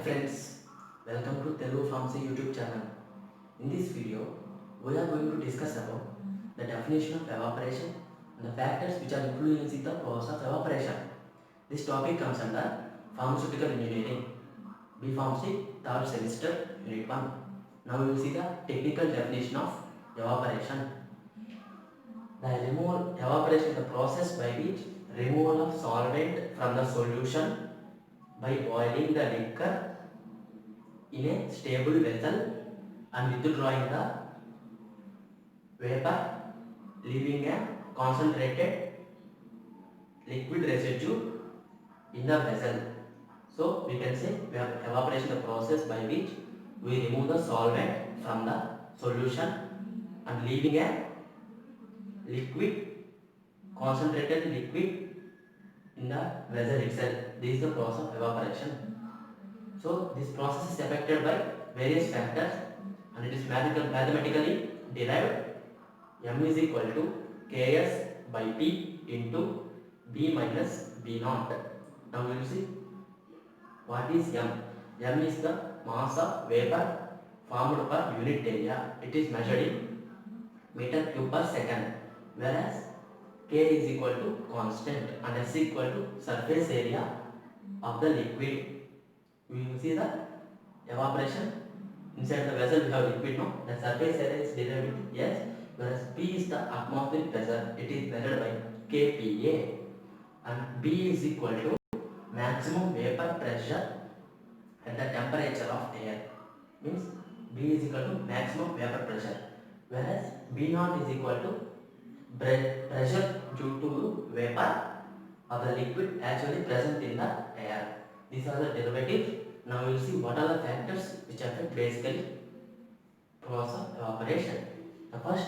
friends, welcome to Telugu Pharmacy YouTube channel. In this video, we are going to discuss about the definition of evaporation and the factors which are influencing the process of evaporation. This topic comes under Pharmaceutical Engineering, B Pharmacy, 3rd semester, Unit 1. Now we will see the technical definition of evaporation. The evaporation is the process by which removal of solvent from the solution by boiling the liquor in a stable vessel and withdrawing the vapor, leaving a concentrated liquid residue in the vessel. So we can say we have evaporation, the process by which we remove the solvent from the solution and leaving a liquid, concentrated liquid in the vessel itself. This is the process of evaporation. So this process is affected by various factors and it is mathematically derived. M is equal to Ks by T into B minus B naught. Now we will see what is M. M is the mass of vapor formed per unit area. It is measured in meter cube per second, whereas K is equal to constant and S equal to surface area of the liquid. We will see the evaporation. Inside the vessel we have liquid, no? The surface area is derived with S, whereas P is the atmospheric pressure. It is measured by kPa, and B is equal to maximum vapor pressure at the temperature of air. Means B is equal to maximum vapor pressure, whereas B naught is equal to pressure due to vapor of the liquid actually present in the air. These are the derivatives. Now we will see what are the factors which affect basically process of evaporation. The first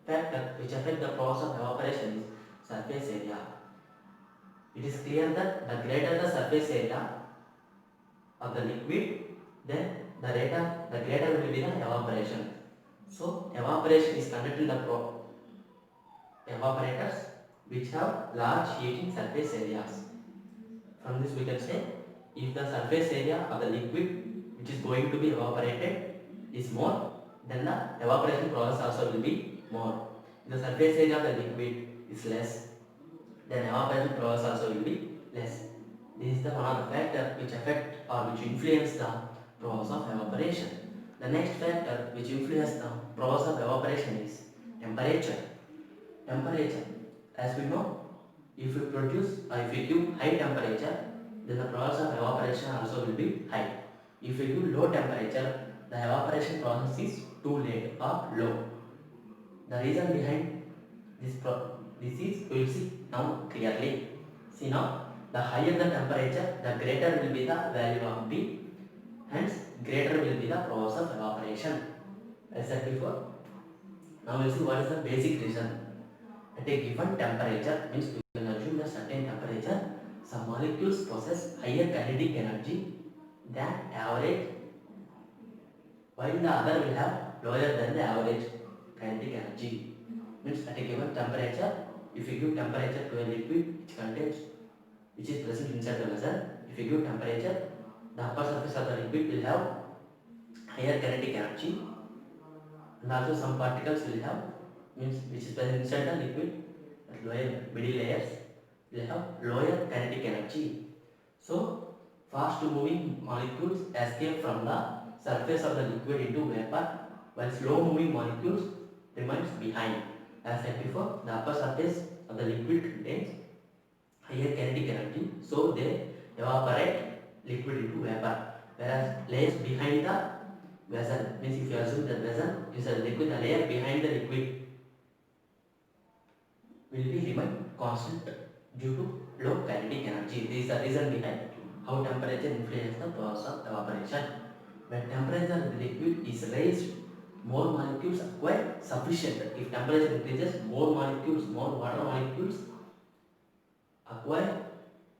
factor which affect the process of evaporation is surface area. It is clear that the greater the surface area of the liquid, then the greater will be the evaporation. So evaporation is conducted in the evaporators which have large heating surface areas. From this we can say, if the surface area of the liquid which is going to be evaporated is more, then the evaporation process also will be more. If the surface area of the liquid is less, then evaporation process also will be less. This is the one of the factors which affect or which influence the process of evaporation. The next factor which influence the process of evaporation is temperature. Temperature, as we know, if you produce or if you give high temperature, then the process of evaporation also will be high. If you give low temperature, the evaporation process is too late or low. The reason behind this is we will see now clearly. See now, the higher the temperature, the greater will be the value of P, hence greater will be the process of evaporation. As said before, now we will see what is the basic reason. At a given temperature, means we can assume a certain temperature, some molecules possess higher kinetic energy than average, while the other will have lower than the average kinetic energy. Means at a given temperature, if you give temperature to a liquid which is present inside the vessel, if you give temperature, the upper surface of the liquid will have higher kinetic energy, and also some particles will have, means which is present inside the liquid, lower middle layers will have lower kinetic energy. So fast moving molecules escape from the surface of the liquid into vapor, while slow moving molecules remains behind. As said before, the upper surface of the liquid contains higher kinetic energy, so they evaporate liquid into vapor, whereas layers behind the vessel, means if you assume that vessel is a liquid, the layer behind the liquid will be remain constant due to low kinetic energy. This is the reason behind how temperature influences the process of evaporation. When temperature of the liquid is raised, more molecules acquire sufficient. If temperature increases, more water molecules acquire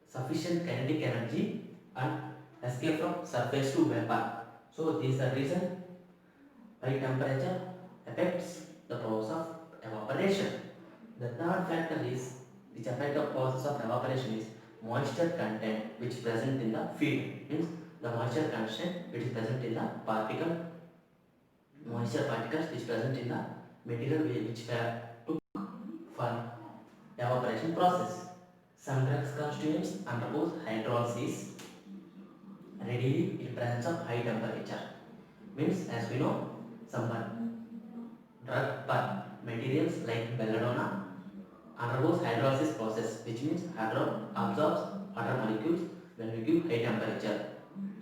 sufficient kinetic energy and escape from surface to vapor. So this is the reason why temperature affects the process of evaporation. The third factor is which affect the process of evaporation is moisture content which present in the feed. Means the moisture constant which is present in the moisture particles which present in the material which were took for evaporation process. Some drugs constituents undergoes hydrolysis readily in presence of high temperature. Means as we know, some drug materials like belladonna undergoes hydrolysis process, which means hydro absorbs water molecules when we give high temperature.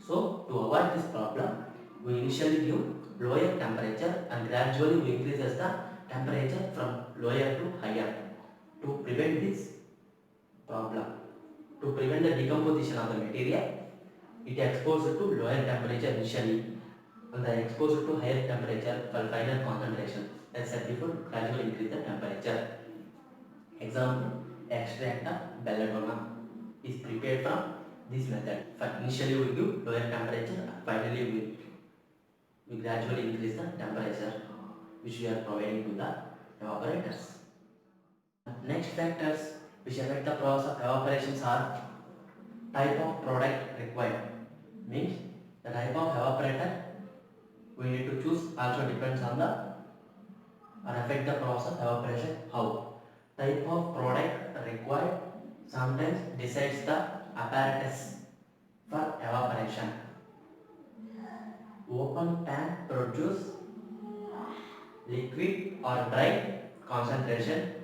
So to avoid this problem, we initially give lower temperature and gradually we increases the temperature from lower to higher to prevent this problem. To prevent the decomposition of the material, it exposed to lower temperature initially and the exposure to higher temperature for final concentration. As said before, gradually increase the temperature. Example, extract of belladonna is prepared from this method. Initially we give lower temperature and finally we gradually increase the temperature which we are providing to the evaporators. Next factors which affect the process of evaporations are type of product required. Means the type of evaporator we need to choose also depends on the or affect the process of evaporation. How? Type of product required sometimes decides the apparatus for evaporation. Open tank produce liquid or dry concentration,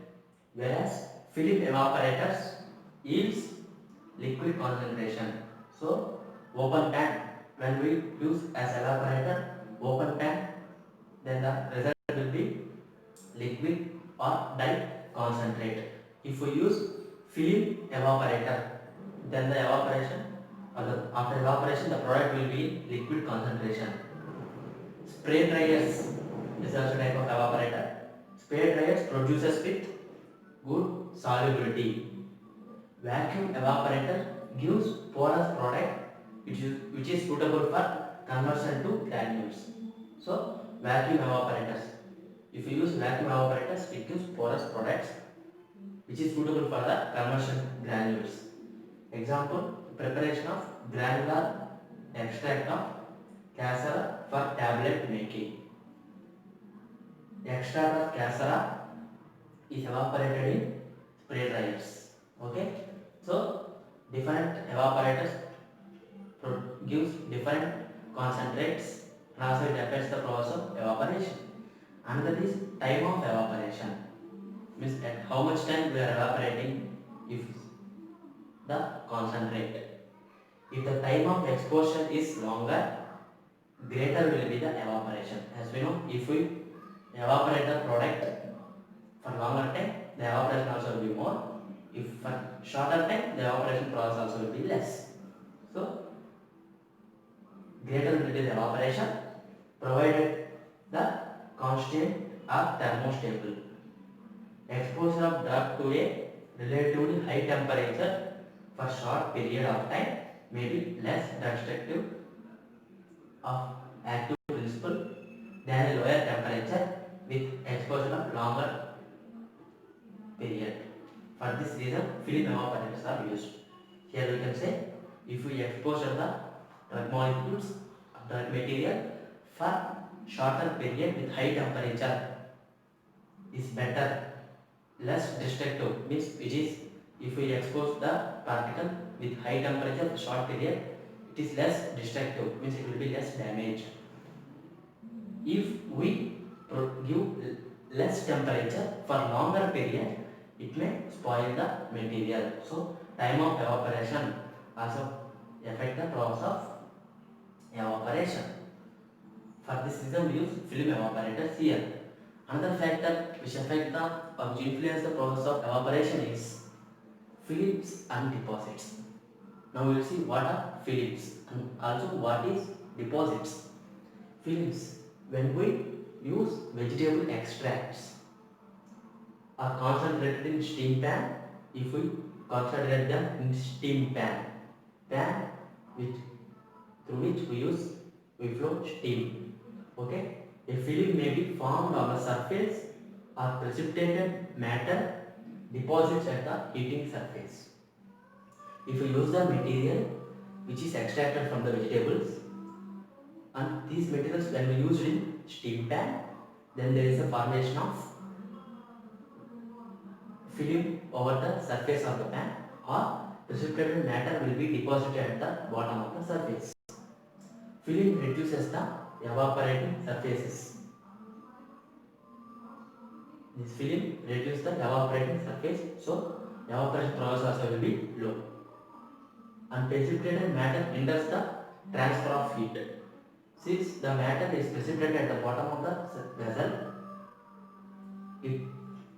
whereas film evaporators yields liquid concentration. So open tank, when we use as evaporator open tank, then the result will be liquid or dry concentrate. If we use film evaporator, then the evaporation or after evaporation the product will be liquid concentration. Spray dryers is also type of evaporator. Spray dryers produces with good solubility. Vacuum evaporator gives porous product which is suitable for conversion to granules. So vacuum evaporators. If you use vacuum evaporators, it gives porous products which is suitable for the conversion granules. Example, preparation of granular extract of cascara for tablet making. Extract of cascara is evaporated in spray dryers. Okay, so different evaporators gives different concentrates and also it affects the process of evaporation. Another is time of evaporation, means at how much time we are evaporating if the concentrate. If the time of exposure is longer, greater will be the evaporation. As we know, if we evaporate the product for longer time, the evaporation also will be more. If for shorter time, the evaporation process also will be less. So greater will be the evaporation provided the constant are thermostable. Exposure of drug to a relatively high temperature for short period of time may be less destructive of active principle than a lower temperature with exposure of longer period. For this reason, film evaporators are used. Here we can say, if we expose the drug molecules, drug material for shorter period with high temperature is better, less destructive, means which is if we expose the particle with high temperature for short period, it is less destructive, means it will be less damage. If we give less temperature for longer period, it may spoil the material. So time of evaporation also affect the process of evaporation. For this reason, we use film evaporators here. Another factor which influence the process of evaporation is films and deposits. Now we will see what are films and also what is deposits. Films, when we use vegetable extracts are concentrated in steam pan. If we concentrate them in steam pan through which we flow steam. Okay, a film may be formed on the surface or precipitated matter deposits at the heating surface. If we use the material which is extracted from the vegetables, and these materials when we used in steam pan, then there is a formation of film over the surface of the pan, or precipitated matter will be deposited at the bottom of the surface. Film reduces the evaporating surfaces. This film reduces the evaporating surface, so evaporation process also will be low. And precipitated matter hinders the transfer of heat. Since the matter is precipitated at the bottom of the vessel, it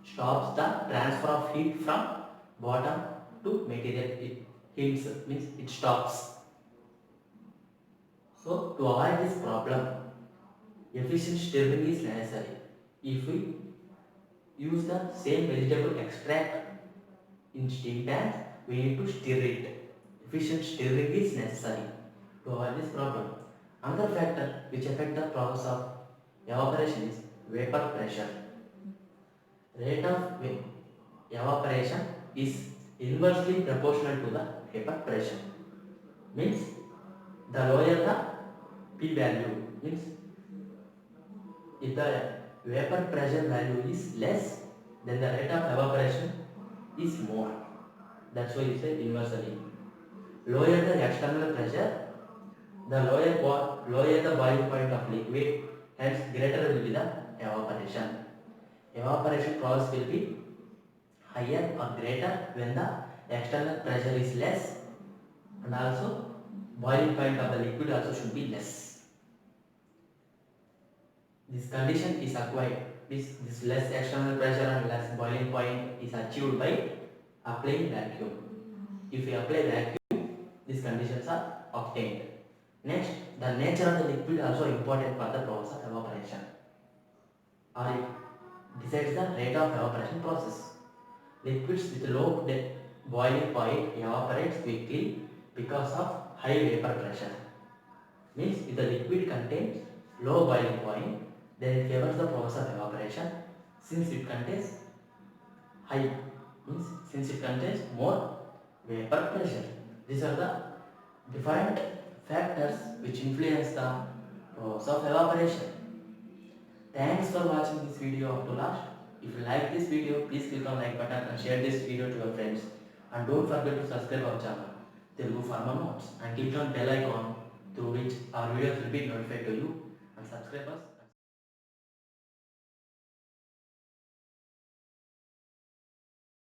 stops the transfer of heat from bottom to material. It hints, means it stops. So to avoid this problem, efficient stirring is necessary. If we use the same vegetable extract in steam pan, we need to stir it. Efficient stirring is necessary to avoid this problem. Another factor which affect the process of evaporation is vapor pressure. Rate of evaporation is inversely proportional to the vapor pressure. Means the lower the P value, means if the vapor pressure value is less, then the rate of evaporation is more. That's why you say inversely. Lower the external pressure, the lower the boiling point of liquid, hence greater will be the evaporation. Evaporation process will be higher or greater when the external pressure is less, and also boiling point of the liquid also should be less. This condition is acquired. This less external pressure and less boiling point is achieved by applying vacuum. If we apply vacuum, these conditions are obtained. Next, the nature of the liquid also important for the process of evaporation, or it decides the rate of evaporation process. Liquids with low boiling point evaporates quickly because of high vapor pressure. Means if the liquid contains low boiling point, then it favors the process of evaporation since it contains high, means since it contains more vapor pressure. These are the different factors which influence the process of evaporation. Thanks for watching this video up to last. If you like this video, please click on like button and share this video to your friends. And don't forget to subscribe our channel, Telugu Pharma Notes, and click on bell icon through which our videos will be notified to you, and subscribe us.